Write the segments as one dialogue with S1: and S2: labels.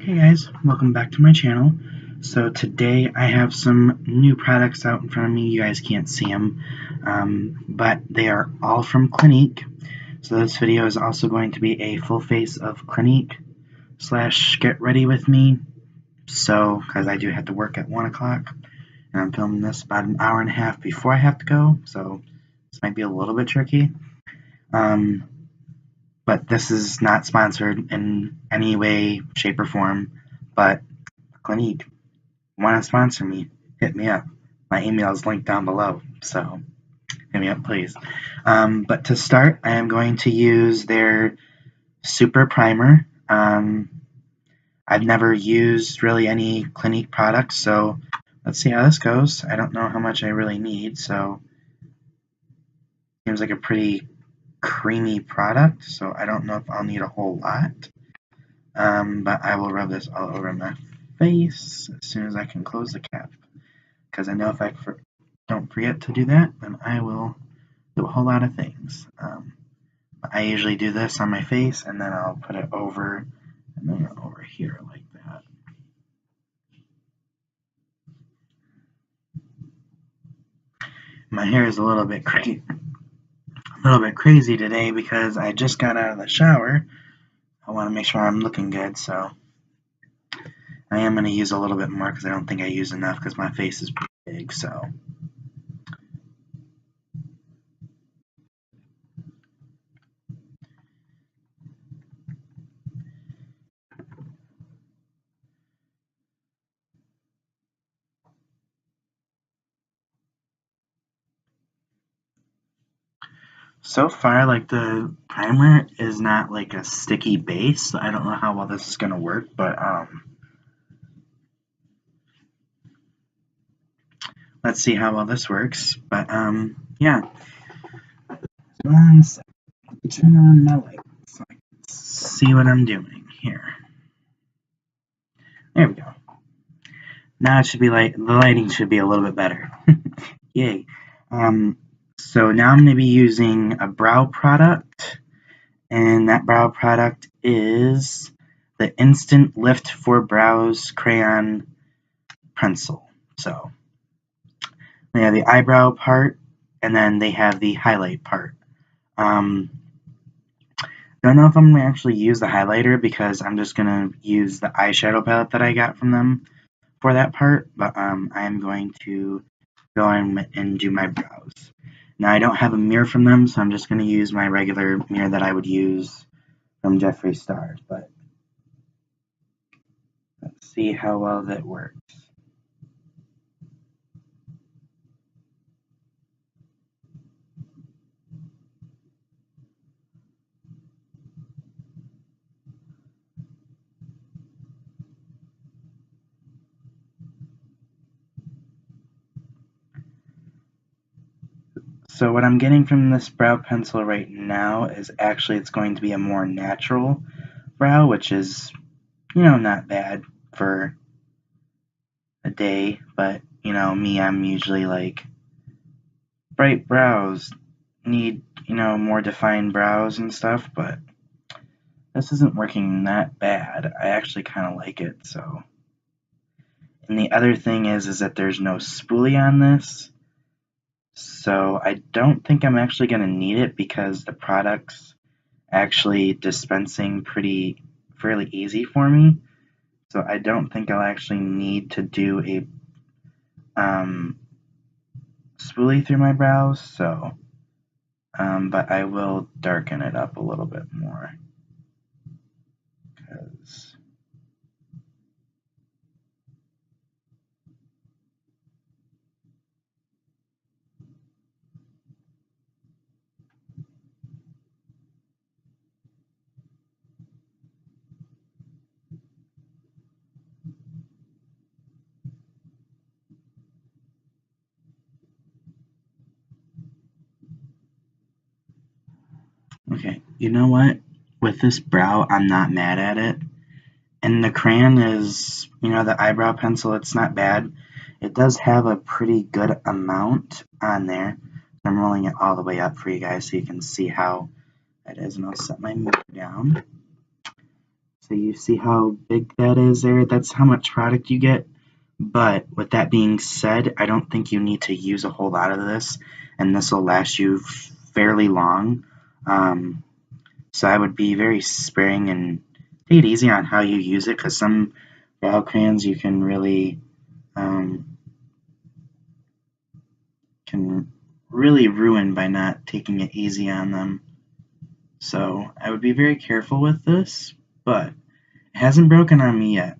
S1: Hey guys, welcome back to my channel. So today I have some new products out in front of me. You guys can't see them, but they are all from Clinique. So this video is also going to be a full face of Clinique / get ready with me. So, because I do have to work at 1 o'clock, and I'm filming this about an hour and a half before I have to go, so this might be a little bit tricky. But this is not sponsored in any way, shape, or form. But Clinique, want to sponsor me, hit me up. My email is linked down below, so hit me up, please. But to start, I am going to use their Super Primer. I've never used really any Clinique products, so let's see how this goes. I don't know how much I really need, so seems like a pretty creamy product, so I don't know if I'll need a whole lot. But I will rub this all over my face as soon as I can close the cap, because I know if I don't forget to do that, then I will do a whole lot of things. I usually do this on my face, and then I'll put it over, and then over here like that. My hair is a little bit crazy today because I just got out of the shower. I want to make sure I'm looking good, so I am going to use a little bit more because I don't think I use enough because my face is pretty big, so. So far, like, the primer is not like a sticky base, so I don't know how well this is going to work, but let's see how well this works. But yeah. So turn on my light so I can see what I'm doing here. There we go. Now it should be the lighting should be a little bit better. Yay. So now I'm going to be using a brow product, and that brow product is the Instant Lift for Brows Crayon Pencil. So they have the eyebrow part, and then they have the highlight part. Don't know if I'm going to actually use the highlighter because I'm just going to use the eyeshadow palette that I got from them for that part, but I am going to go in and do my brows. Now I don't have a mirror from them, so I'm just going to use my regular mirror that I would use from Jeffree Star, but let's see how well that works. So what I'm getting from this brow pencil right now is actually it's going to be a more natural brow, which is, you know, not bad for a day, but, you know, me, I'm usually like, bright brows, need, you know, more defined brows and stuff, but this isn't working that bad. I actually kind of like it, so. And the other thing is that there's no spoolie on this, so I don't think I'm actually going to need it because the product's actually dispensing fairly easy for me. So I don't think I'll actually need to do a spoolie through my brows, so but I will darken it up a little bit more. Okay, you know what? With this brow, I'm not mad at it. And the crayon is, you know, the eyebrow pencil, it's not bad. It does have a pretty good amount on there. I'm rolling it all the way up for you guys so you can see how it is. And I'll set my mirror down. So you see how big that is there? That's how much product you get. But with that being said, I don't think you need to use a whole lot of this, and this will last you fairly long. Um, so I would be very sparing and take it easy on how you use it, because some brow crayons you can really um, can really ruin by not taking it easy on them. So I would be very careful with this, but it hasn't broken on me yet.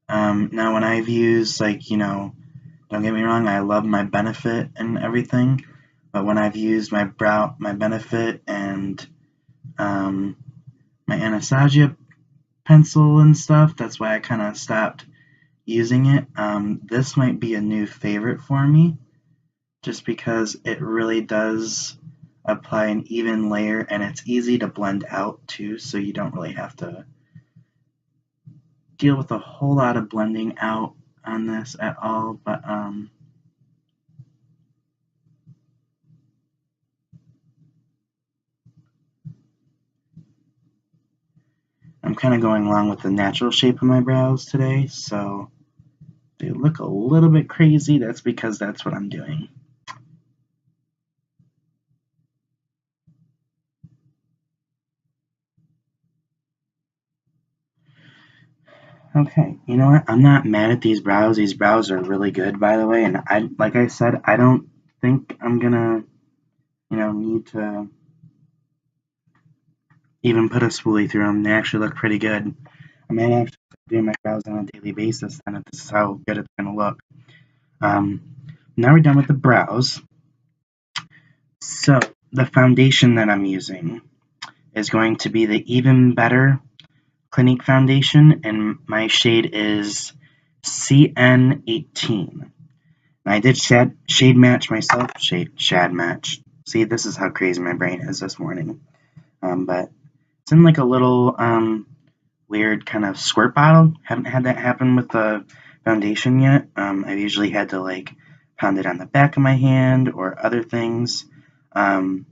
S1: Now when I've used, like, don't get me wrong, I love my Benefit and everything, but when I've used my Benefit and um, my Anastasia pencil and stuff, that's why I kind of stopped using it. This might be a new favorite for me, just because it really does apply an even layer, and it's easy to blend out too, so you don't really have to deal with a whole lot of blending out on this at all. But I'm kind of going along with the natural shape of my brows today, so they look a little bit crazy. That's because that's what I'm doing. Okay, you know what? I'm not mad at these brows. These brows are really good, by the way. And like I said, I don't think I'm gonna, need to even put a spoolie through them. They actually look pretty good. I might actually do my brows on a daily basis, and if this is how good it's gonna look. Um, Now we're done with the brows. So the foundation that I'm using is going to be the Even Better Clinique foundation, and my shade is CN18. I did shade match myself. Shad match. See, this is how crazy my brain is this morning. But it's in like a little weird kind of squirt bottle. Haven't had that happen with the foundation yet. I've usually had to like pound it on the back of my hand or other things. Um,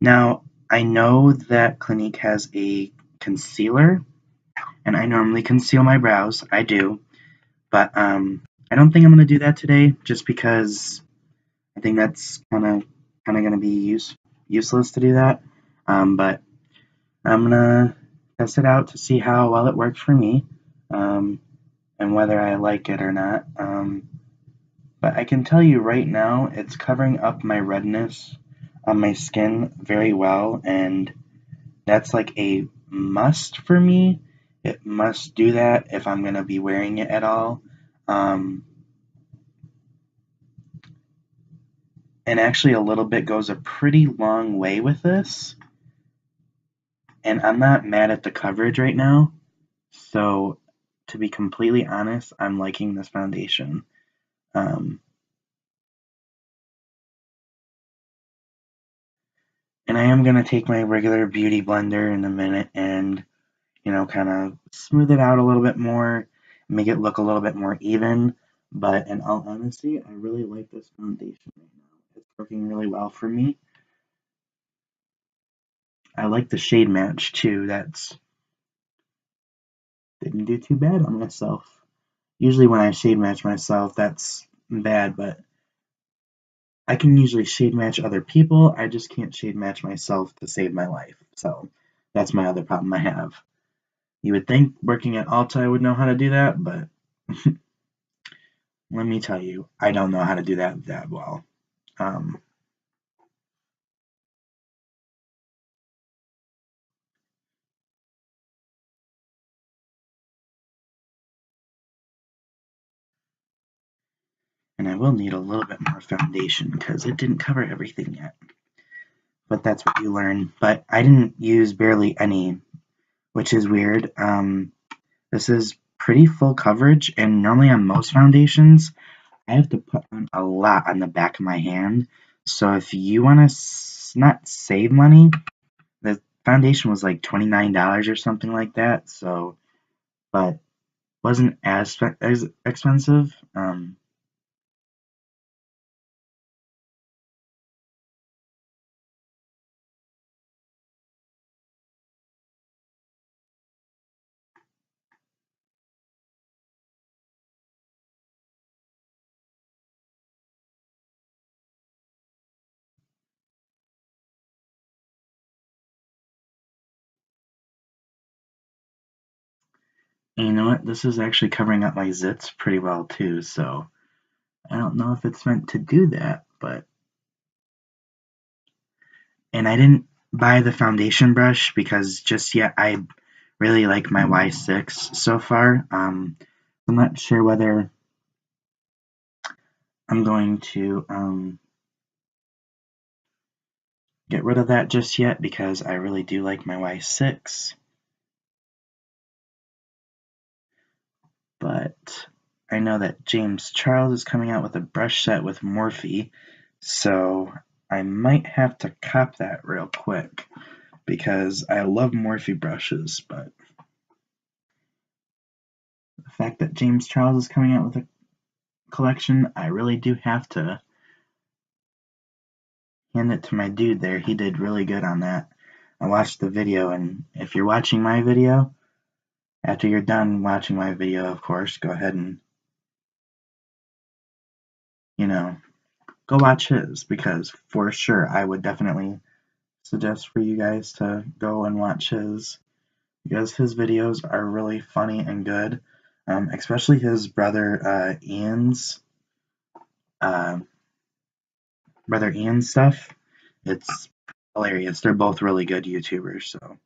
S1: Now I know that Clinique has a concealer, and I normally conceal my brows. I do, but I don't think I'm gonna do that today, just because I think that's kind of gonna be useless to do that. But I'm gonna test it out to see how well it works for me, um, and whether I like it or not. But I can tell you right now, it's covering up my redness on my skin very well, and that's like a must for me. It must do that if I'm gonna be wearing it at all. Um, and actually, a little bit goes a pretty long way with this. And I'm not mad at the coverage right now. So, to be completely honest, I'm liking this foundation. Um, and I am gonna take my regular beauty blender in a minute and kind of smooth it out a little bit more, make it look a little bit more even. But in all honesty, I really like this foundation right now. It's working really well for me. I like the shade match too. That's didn't do too bad on myself. Usually when I shade match myself, that's bad, but I can usually shade match other people. I just can't shade match myself to save my life. So that's my other problem I have. You would think working at Alta I would know how to do that, but let me tell you, I don't know how to do that well. Um, and I will need a little bit more foundation because it didn't cover everything yet. But that's what you learn. But I didn't use barely any, which is weird. This is pretty full coverage, and normally on most foundations, I have to put on a lot on the back of my hand. So if you want to not save money, the foundation was like $29 or something like that. So, but wasn't as expensive. And you know what? This is actually covering up my zits pretty well too, so I don't know if it's meant to do that, but... And I didn't buy the foundation brush because just yet I really like my Y6 so far. I'm not sure whether I'm going to get rid of that just yet because I really do like my Y6. But I know that James Charles is coming out with a brush set with Morphe, so I might have to cop that real quick because I love Morphe brushes, but the fact that James Charles is coming out with a collection, I really do have to hand it to my dude there. He did really good on that. I watched the video, and if you're watching my video, after you're done watching my video, of course, go ahead and, you know, go watch his, because for sure I would definitely suggest for you guys to go and watch his, because his videos are really funny and good, especially his uh, brother Ian's stuff. It's hilarious. They're both really good YouTubers, so.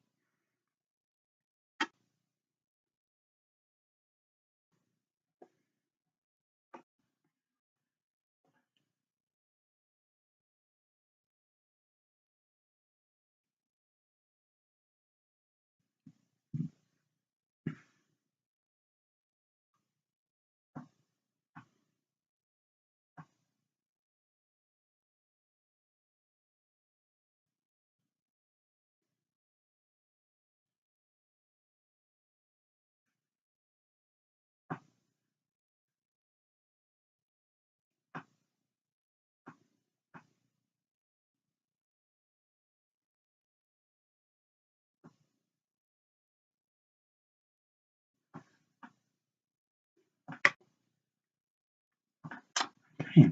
S1: Okay.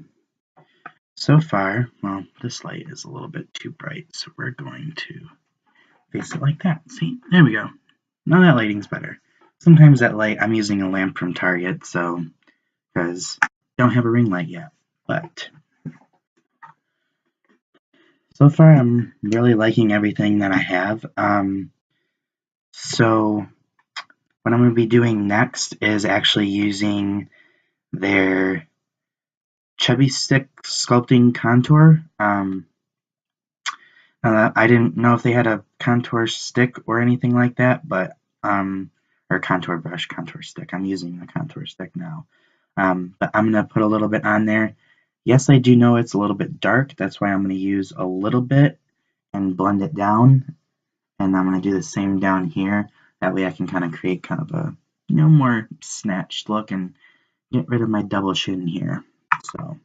S1: So far, well, this light is a little bit too bright, so we're going to face it like that. See, there we go. Now that lighting's better. Sometimes that light, I'm using a lamp from Target, so, because I don't have a ring light yet. But so far, I'm really liking everything that I have. So what I'm going to be doing next is actually using their Chubby Stick Sculpting Contour. I didn't know if they had a contour stick or anything like that, but or contour brush, contour stick. I'm using the contour stick now. But I'm gonna put a little bit on there. Yes, I do know it's a little bit dark. That's why I'm gonna use a little bit and blend it down. And I'm gonna do the same down here. That way I can kind of create kind of a more snatched look and get rid of my double chin here. So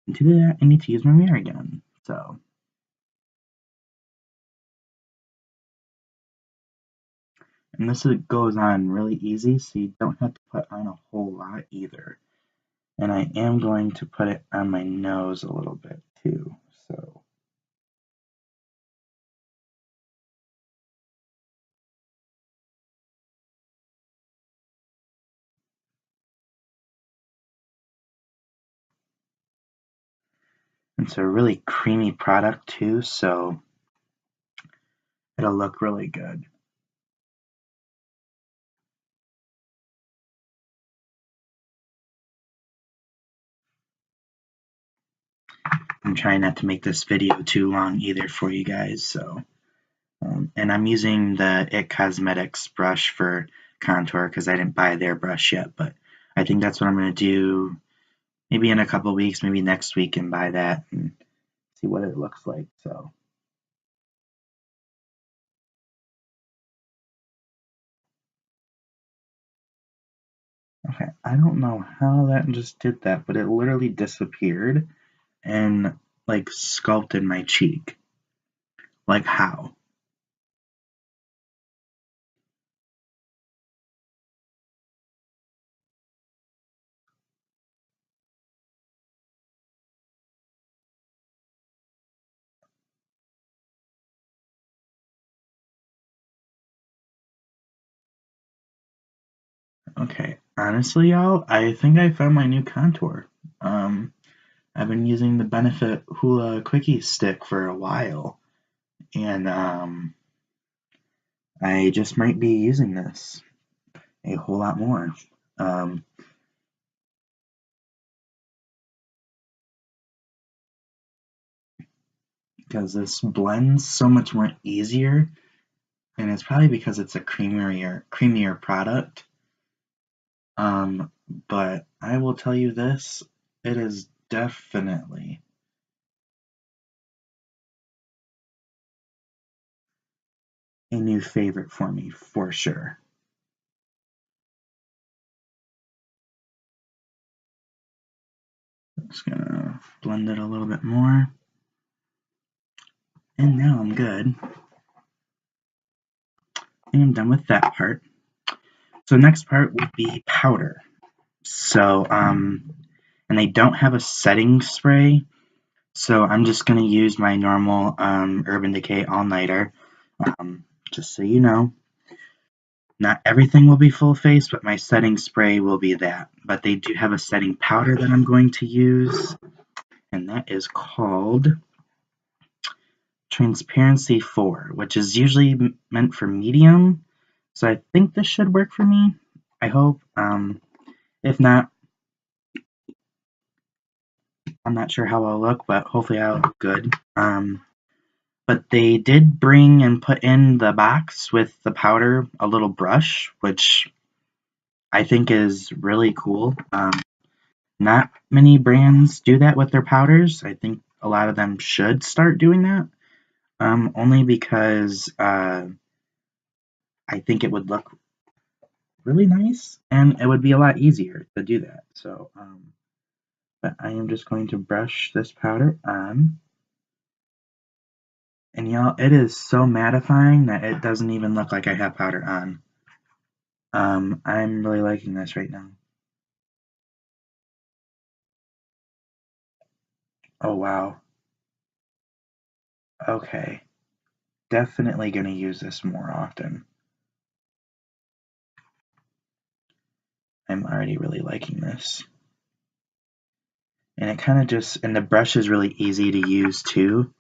S1: to do that, I need to use my mirror again. So. And this goes on really easy, so you don't have to put on a whole lot either. And I am going to put it on my nose a little bit too. So it's a really creamy product too, so it'll look really good. I'm trying not to make this video too long either for you guys, so. And I'm using the IT Cosmetics brush for contour because I didn't buy their brush yet, but I think that's what I'm going to do maybe in a couple weeks, maybe next week, and buy that and see what it looks like. So. Okay, I don't know how that just did that, but it literally disappeared and like sculpted my cheek. Like how? Okay, honestly, y'all, I think I found my new contour. I've been using the Benefit Hula Quickie Stick for a while, and I just might be using this a whole lot more. Um, because this blends so much more easier, and it's probably because it's a creamier product. Um, but I will tell you this, it is definitely a new favorite for me, for sure. Just gonna blend it a little bit more. And now I'm good. And I'm done with that part. So next part would be powder. So, and they don't have a setting spray, so I'm just gonna use my normal Urban Decay All-Nighter. Just so you know, not everything will be full face, but my setting spray will be that. But they do have a setting powder that I'm going to use, and that is called Transparency 4, which is usually meant for medium. So I think this should work for me. I hope. If not, I'm not sure how I'll look, but hopefully I'll look good. But they did bring and put in the box with the powder a little brush, which I think is really cool. Not many brands do that with their powders. I think a lot of them should start doing that. Only because I think it would look really nice and it would be a lot easier to do that. So, but I am just going to brush this powder on. And y'all, it is so mattifying that it doesn't even look like I have powder on. I'm really liking this right now. Oh wow. Okay. Definitely gonna use this more often. I'm already really liking this. And it kind of just, and the brush is really easy to use too,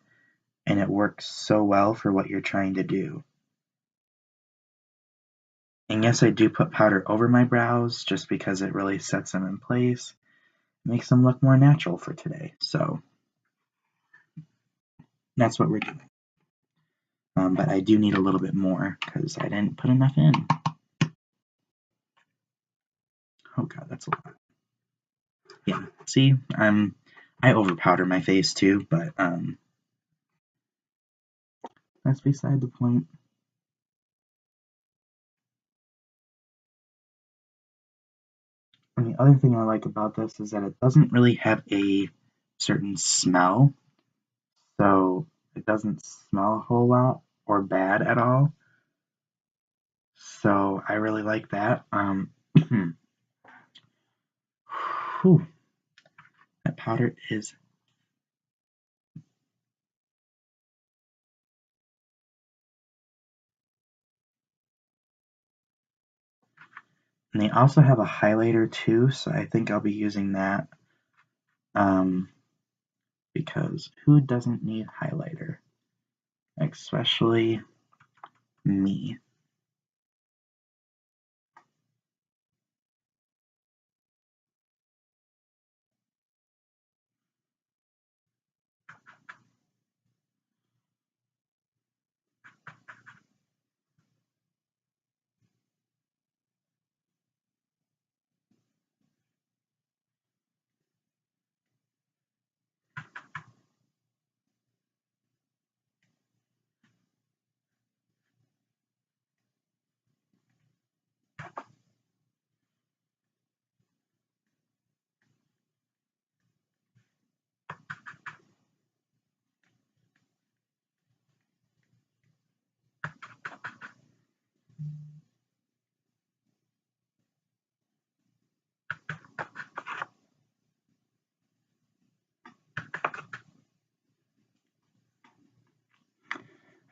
S1: and it works so well for what you're trying to do. And yes, I do put powder over my brows just because it really sets them in place, makes them look more natural for today. So that's what we're doing. But I do need a little bit more because I didn't put enough in. Oh god, that's a lot. Yeah, see, I over powder my face too, but that's beside the point. And the other thing I like about this is that it doesn't really have a certain smell, so it doesn't smell a whole lot or bad at all. So I really like that. Whew, that powder is. And they also have a highlighter too, so I think I'll be using that. Um, because who doesn't need highlighter? Especially me.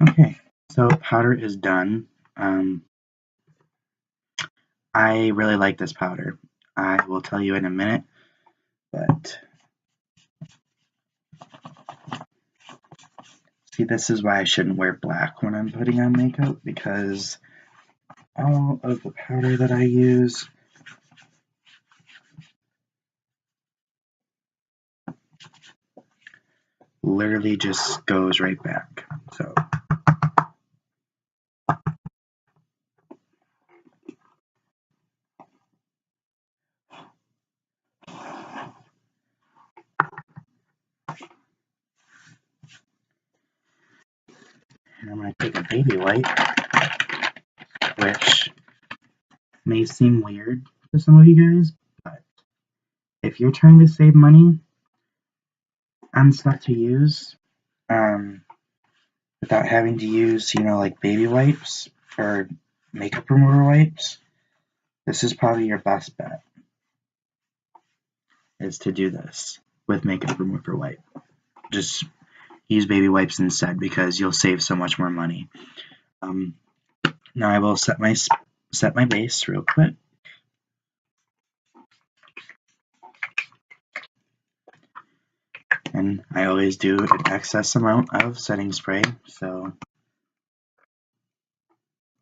S1: Okay, so powder is done. Um, I really like this powder. I will tell you in a minute, but see, this is why I shouldn't wear black when I'm putting on makeup, because all of the powder that I use literally just goes right back. So I'm going to take a baby wipe, which may seem weird to some of you guys, but if you're trying to save money on stuff to use, without having to use, like baby wipes or makeup remover wipes, this is probably your best bet, is to do this with makeup remover wipe. Just use baby wipes instead, because you'll save so much more money. Now I will set my base real quick. And I always do an excess amount of setting spray, so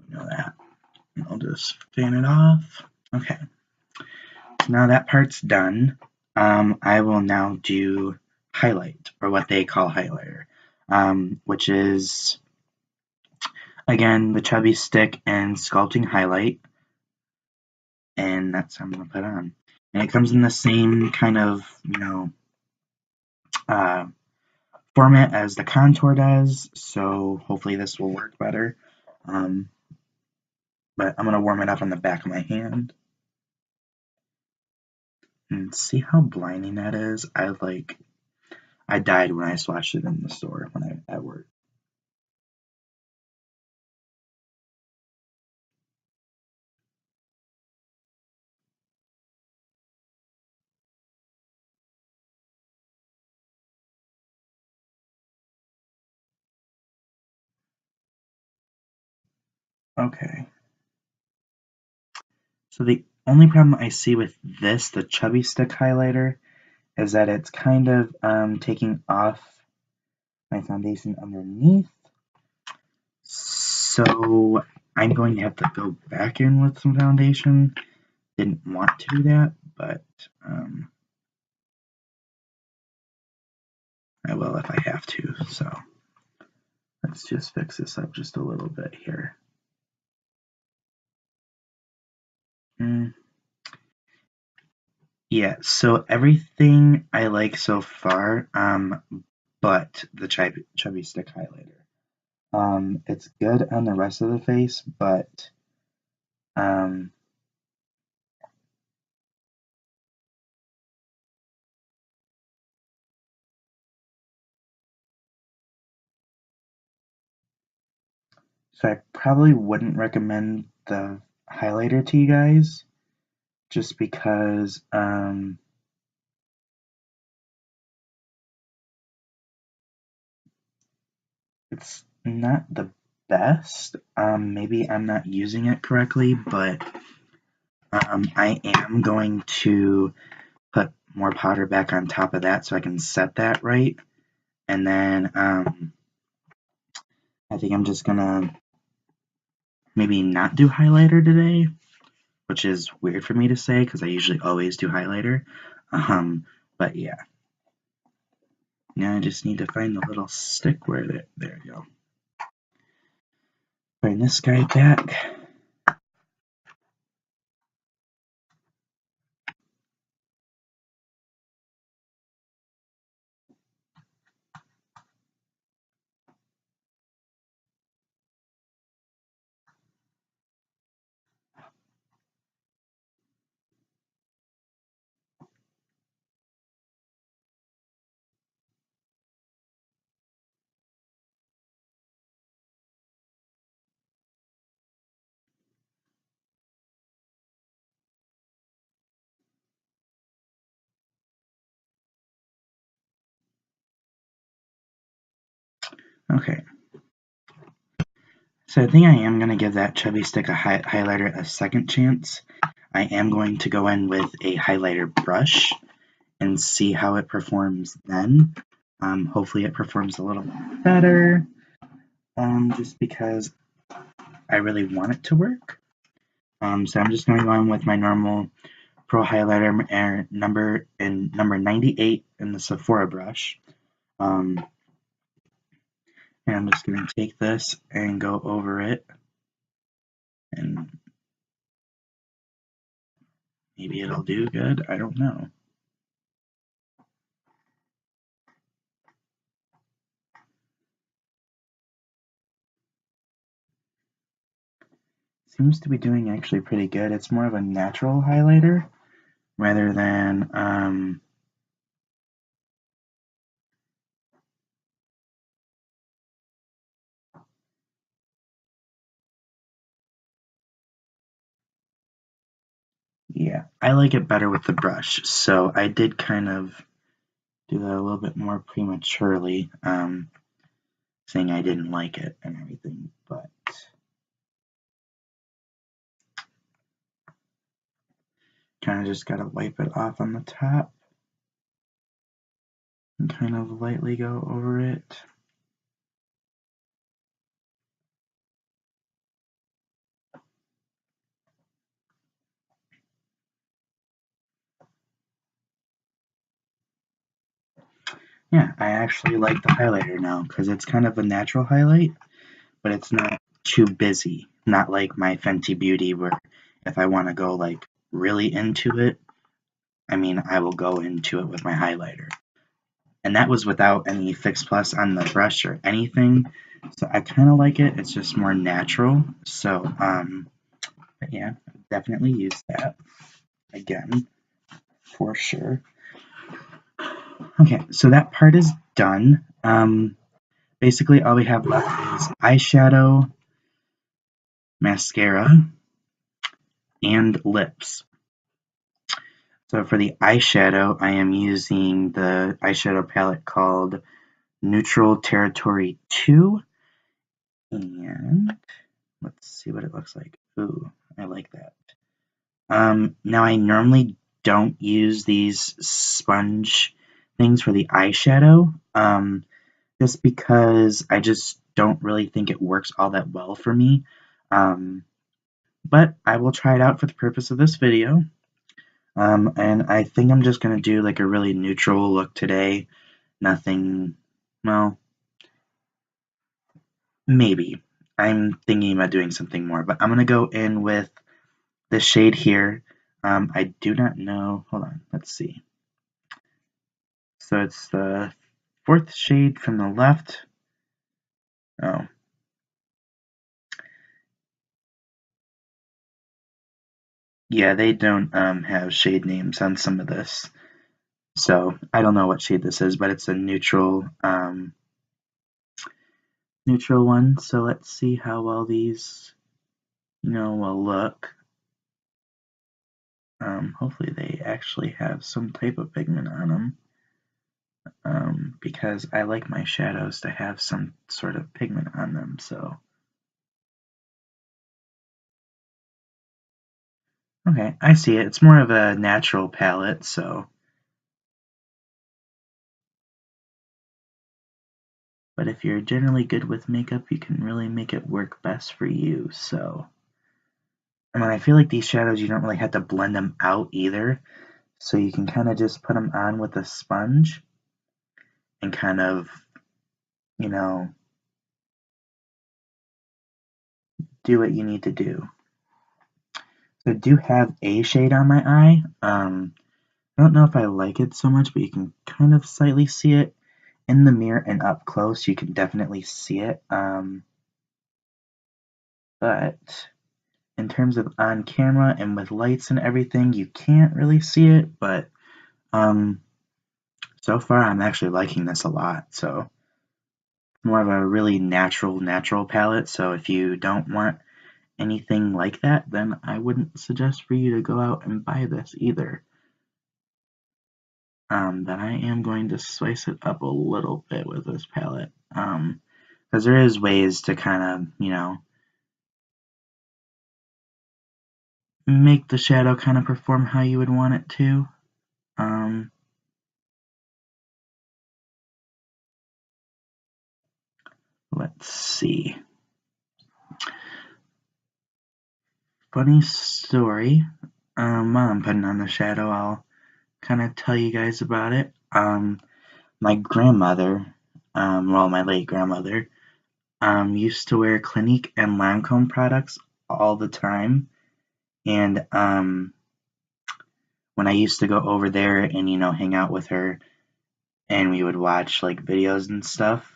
S1: you know that. And I'll just fan it off. Okay. So now that part's done. I will now do highlight, or what they call highlighter, which is, again, the Chubby Stick and Sculpting Highlight. And that's what I'm going to put on. And it comes in the same kind of, format as the contour does, so hopefully this will work better. But I'm going to warm it up on the back of my hand. And see how blinding that is? I died when I swatched it in the store when I at work. Okay. So the only problem I see with this, the Chubby Stick highlighter, is that it's kind of taking off my foundation underneath. So I'm going to have to go back in with some foundation. Didn't want to do that, but I will if I have to. So let's just fix this up just a little bit here. Yeah, so everything I like so far, but the Chubby Stick highlighter. It's good on the rest of the face, but so I probably wouldn't recommend the highlighter to you guys, just because it's not the best. Maybe I'm not using it correctly, but I am going to put more powder back on top of that so I can set that right. And then I think I'm just gonna maybe not do highlighter today, which is weird for me to say because I usually always do highlighter. But yeah. Now I just need to find the little stick where there you go. Bring this guy back. Okay. So I think I am going to give that Chubby Stick highlighter a second chance. I am going to go in with a highlighter brush and see how it performs then. Hopefully it performs a little better, just because I really want it to work. So I'm just going to go in with my normal Pro Highlighter number 98 in the Sephora brush. And I'm just going to take this and go over it, and maybe it'll do good. I don't know. Seems to be doing actually pretty good. It's more of a natural highlighter rather than yeah, I like it better with the brush. So I did kind of do that a little bit more prematurely, saying I didn't like it and everything, but kind of just gotta wipe it off on the top and kind of lightly go over it. Yeah, I actually like the highlighter now because it's kind of a natural highlight, but it's not too busy. Not like my Fenty Beauty where if I want to go like really into it, I mean, I will go into it with my highlighter. And that was without any Fix Plus on the brush or anything. So I kind of like it. It's just more natural. So, but yeah, definitely use that again for sure. Okay, so that part is done. Basically, all we have left is eyeshadow, mascara, and lips. So for the eyeshadow, I am using the eyeshadow palette called Neutral Territory 2. And let's see what it looks like. Ooh, I like that. Now I normally don't use these sponge things for the eyeshadow, just because I just don't really think it works all that well for me. But I will try it out for the purpose of this video. And I think I'm just going to do like a really neutral look today. Nothing, well, maybe. I'm thinking about doing something more, but I'm going to go in with the shade here. I do not know, hold on, let's see. So it's the fourth shade from the left. Oh. Yeah, they don't have shade names on some of this. So I don't know what shade this is, but it's a neutral neutral one. So let's see how well these, will look. Hopefully they actually have some type of pigment on them, because I like my shadows to have some sort of pigment on them. So okay, I see it. It's more of a natural palette, so. But if you're generally good with makeup, you can really make it work best for you. So, I mean, I feel like these shadows, you don't really have to blend them out either. So you can kind of just put them on with a sponge and kind of, you know, do what you need to do. So I do have a shade on my eye. I don't know if I like it so much, but you can kind of slightly see it in the mirror and up close. You can definitely see it. But in terms of on camera and with lights and everything, you can't really see it. But so far, I'm actually liking this a lot. So more of a really natural palette. So if you don't want anything like that, then I wouldn't suggest for you to go out and buy this either. Then I am going to spice it up a little bit with this palette, because there is ways to kind of, make the shadow kind of perform how you would want it to. Let's see. Funny story. While I'm putting on the shadow, I'll kind of tell you guys about it. My grandmother, well, my late grandmother, used to wear Clinique and Lancome products all the time. And when I used to go over there and, hang out with her and we would watch like videos and stuff,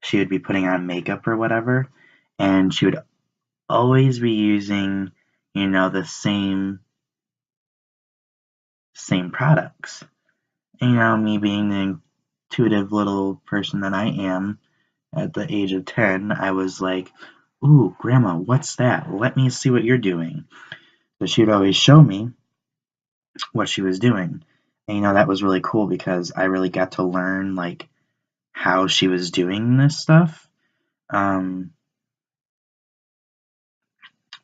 S1: she would be putting on makeup or whatever. And she would always be using, the same products. Me being the intuitive little person that I am at the age of 10, I was like, "Ooh, Grandma, what's that? Let me see what you're doing." So she would always show me what she was doing. And that was really cool because I really got to learn like how she was doing this stuff.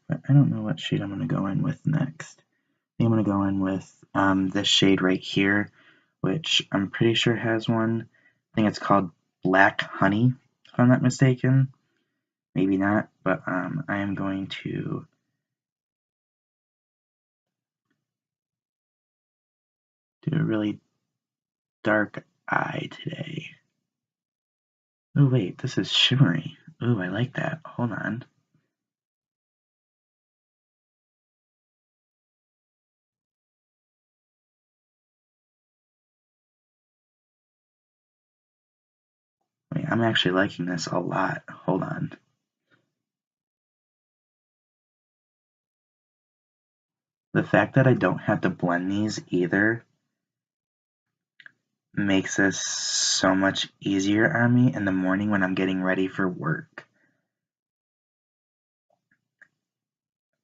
S1: But I don't know what shade I'm going to go in with next. I think I'm going to go in with this shade right here, which I'm pretty sure has one. I think it's called Black Honey, if I'm not mistaken. Maybe not, but I am going to do a really dark eye today. Oh wait, this is shimmery. Ooh, I like that. Hold on. Wait, I'm actually liking this a lot. Hold on. The fact that I don't have to blend these either makes this so much easier on me in the morning when I'm getting ready for work.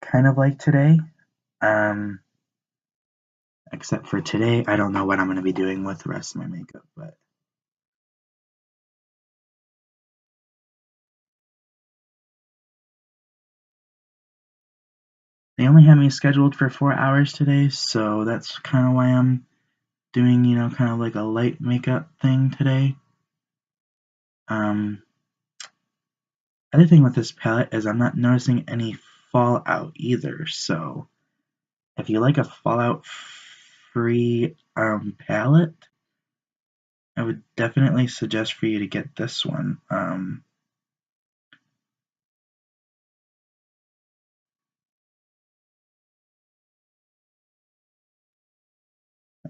S1: Kind of like today. Except for today, I don't know what I'm going to be doing with the rest of my makeup, but they only have me scheduled for 4 hours today, so that's kind of why I'm doing, kind of like a light makeup thing today. Other thing with this palette is I'm not noticing any fallout either, so if you like a fallout free palette, I would definitely suggest for you to get this one.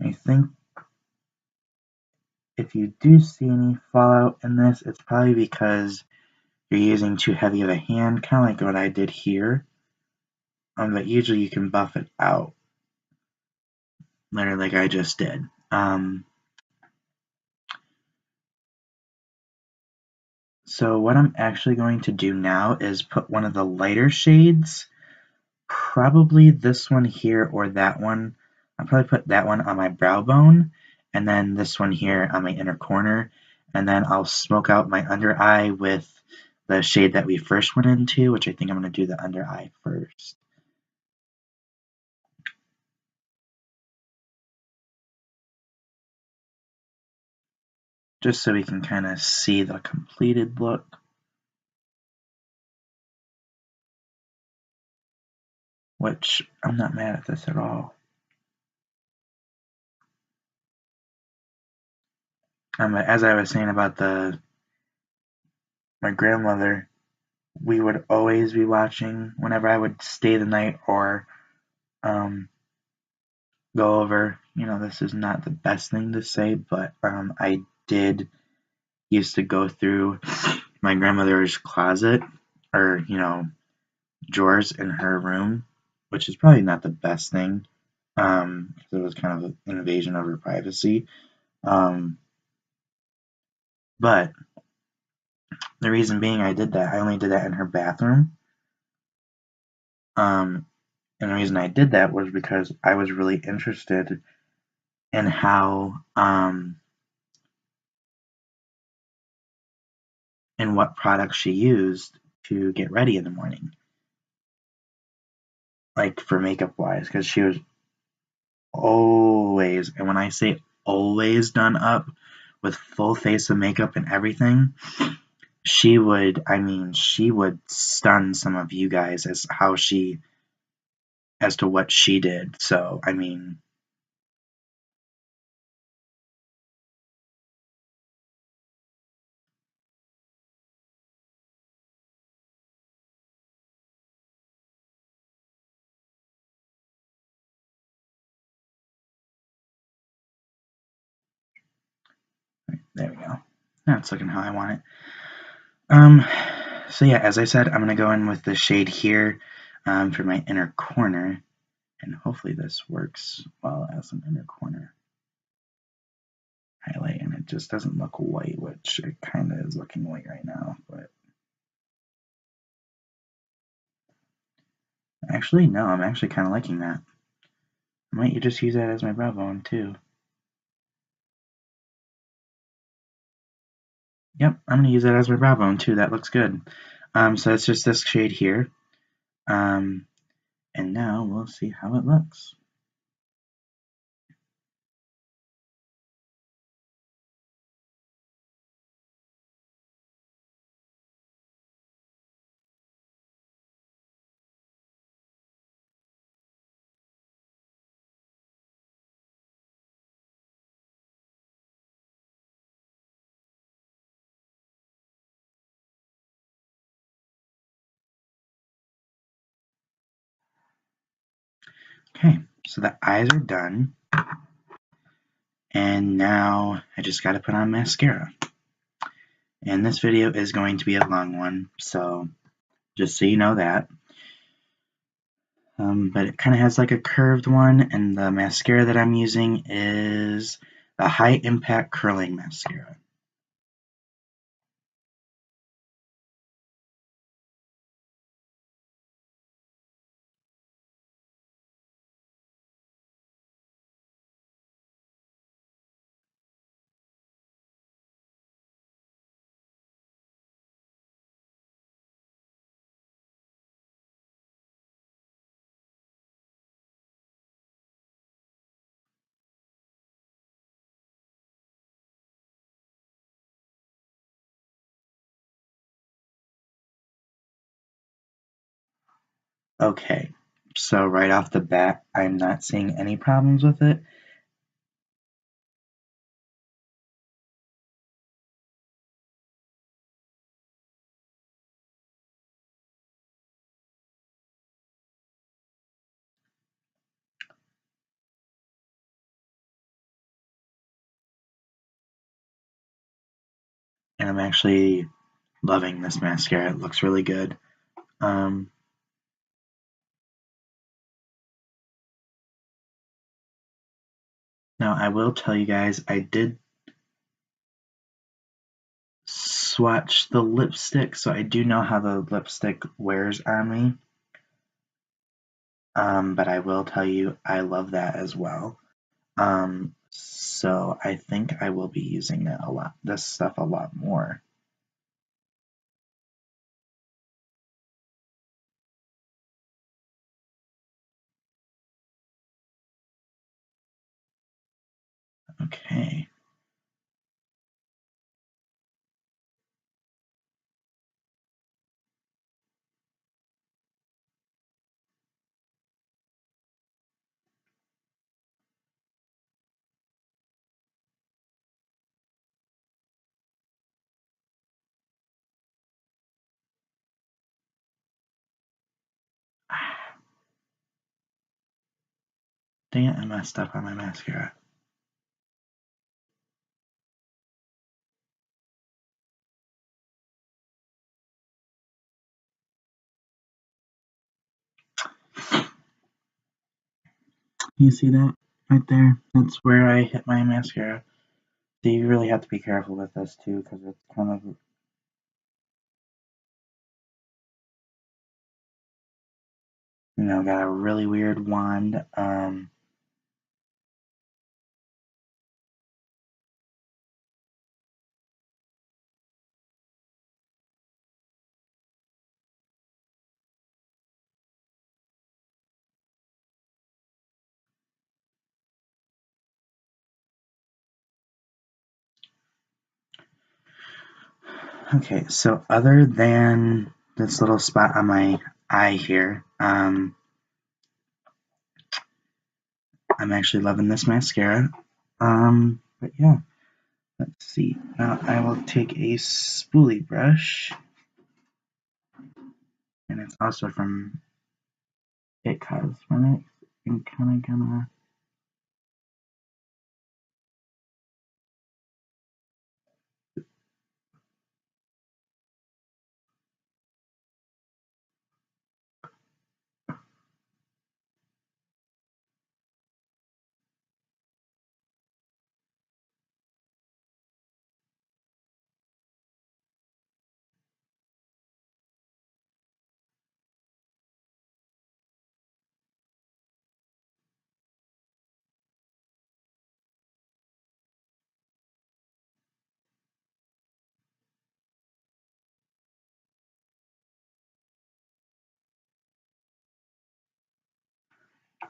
S1: I think if you do see any fallout in this, it's probably because you're using too heavy of a hand, kind of like what I did here. But usually you can buff it out, literally like I just did. So what I'm actually going to do now is put one of the lighter shades, probably this one here or that one. I'll probably put that one on my brow bone, and then this one here on my inner corner, and then I'll smoke out my under eye with the shade that we first went into, which I think I'm going to do the under eye first. Just so we can kind of see the completed look. Which, I'm not mad at this at all. As I was saying about my grandmother, we would always be watching whenever I would stay the night or go over. This is not the best thing to say, but I did used to go through my grandmother's closet or, drawers in her room, which is probably not the best thing because it was kind of an invasion of her privacy. But the reason being I did that, I only did that in her bathroom. And the reason I did that was because I was really interested in how, in what products she used to get ready in the morning. like for makeup wise, because she was always, and when I say always done up with full face of makeup and everything, she would stun some of you guys as to what she did. So, I mean, there we go. Now it's looking how I want it. Um, so yeah, as I said, I'm gonna go in with the shade here for my inner corner, and hopefully this works well as an inner corner highlight, and it just doesn't look white, which it kind of is looking white right now, but actually, no, I'm actually kind of liking that. I might just use that as my brow bone too. Yep, I'm gonna use that as my brow bone too. That looks good. So it's just this shade here. And now we'll see how it looks. Okay, so the eyes are done. And now I just gotta put on mascara. And this video is going to be a long one, so just so you know that. But it kind of has like a curved one, and the mascara that I'm using is the High Impact Curling Mascara. Okay, so right off the bat, I'm not seeing any problems with it. And I'm actually loving this mascara. It looks really good. Now, I will tell you guys, I did swatch the lipstick, so I do know how the lipstick wears on me. But I will tell you, I love that as well. So I think I will be using it a lot, this stuff a lot more. Okay. Dang it, I messed up on my mascara. You see that right there? That's where I hit my mascara. So you really have to be careful with this too, because it's kind of, got a really weird wand. Okay, so other than this little spot on my eye here, I'm actually loving this mascara. But yeah, let's see. Now I will take a spoolie brush, and it's also from It Cosmetics. I'm kind of gonna.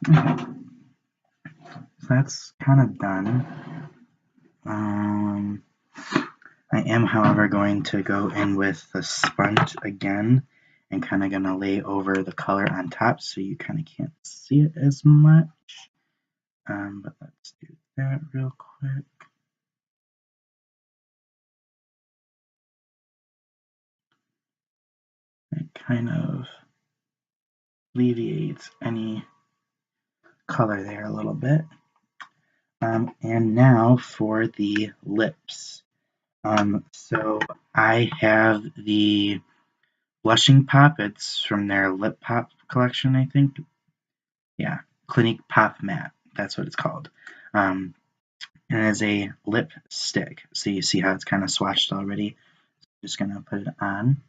S1: Okay, so that's kind of done. I am, however, going to go in with the sponge again and kind of going to lay over the color on top so you kind of can't see it as much. But let's do that real quick. It kind of alleviates any color there a little bit. And now for the lips. So I have the Blushing Pop. It's from their Lip Pop collection, I think. Yeah, Clinique Pop Matte. That's what it's called. And it is a lipstick. So you see how it's kind of swatched already. Just going to put it on.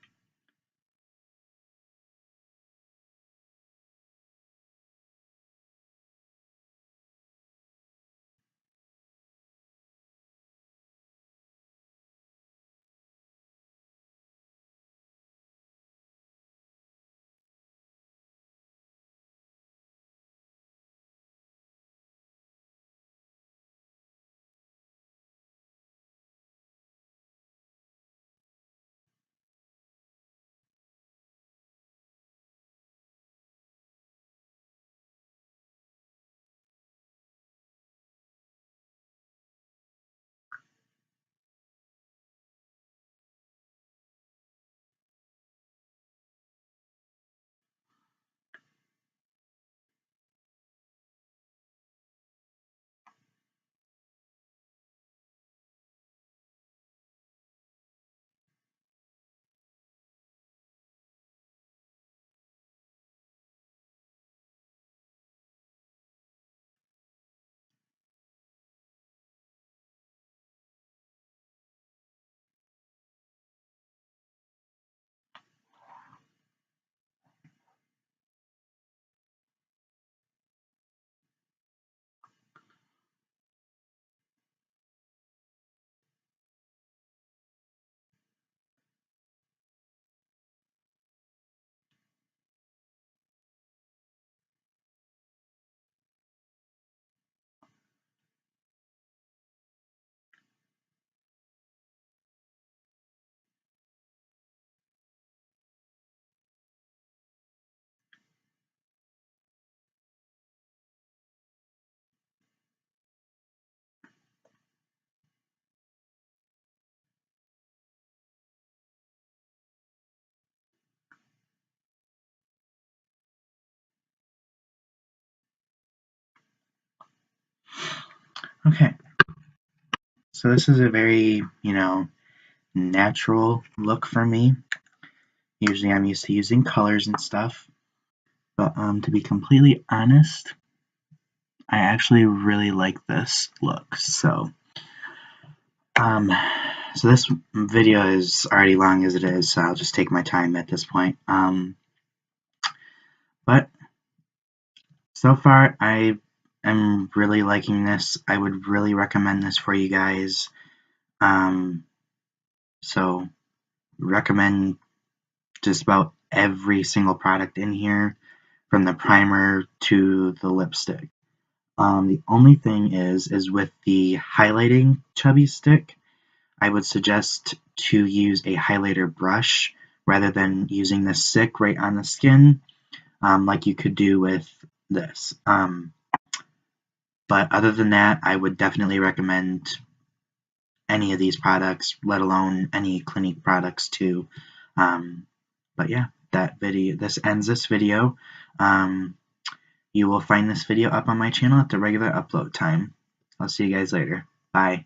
S1: Okay, so this is a very, natural look for me. Usually I'm used to using colors and stuff. But to be completely honest, I actually really like this look. Um, so this video is already long as it is, so I'll just take my time at this point. But so far, I am really liking this. I would really recommend this for you guys. So recommend just about every single product in here, from the primer to the lipstick. The only thing is with the highlighting chubby stick, I would suggest to use a highlighter brush rather than using the stick right on the skin, like you could do with this. But other than that, I would definitely recommend any of these products, let alone any Clinique products too. But yeah, this ends this video. You will find this video up on my channel at the regular upload time. I'll see you guys later. Bye.